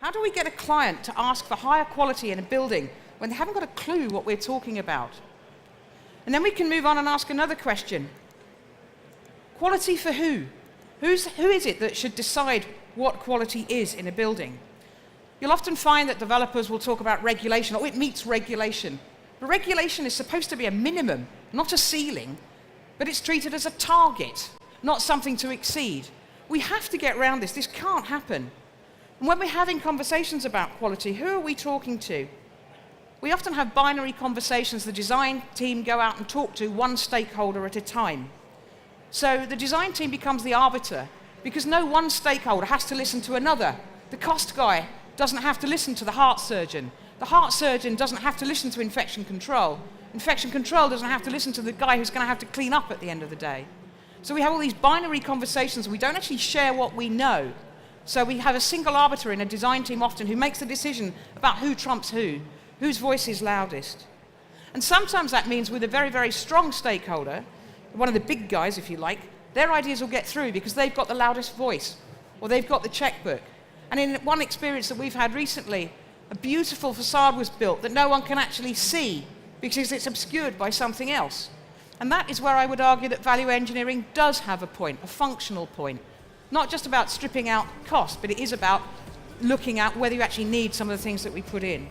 How do we get a client to ask for higher quality in a building when they haven't got a clue what we're talking about? And then we can move on and ask another question. Quality for who? Who is it that should decide what quality is in a building? You'll often find that developers will talk about regulation, or it meets regulation. But regulation is supposed to be a minimum, not a ceiling, but it's treated as a target, not something to exceed. We have to get around this. This can't happen. And when we're having conversations about quality, who are we talking to? We often have binary conversations. The design team go out and talk to one stakeholder at a time. So the design team becomes the arbiter, because no one stakeholder has to listen to another. The cost guy doesn't have to listen to the heart surgeon. The heart surgeon doesn't have to listen to infection control. Infection control doesn't have to listen to the guy who's going to have to clean up at the end of the day. So we have all these binary conversations, and we don't actually share what we know. So we have a single arbiter in a design team often who makes the decision about who trumps who, whose voice is loudest. And sometimes that means with a very, very strong stakeholder, one of the big guys, if you like, their ideas will get through because they've got the loudest voice, or they've got the checkbook. And in one experience that we've had recently, a beautiful facade was built that no one can actually see because it's obscured by something else. And that is where I would argue that value engineering does have a point, a functional point. Not just about stripping out cost, but it is about looking at whether you actually need some of the things that we put in.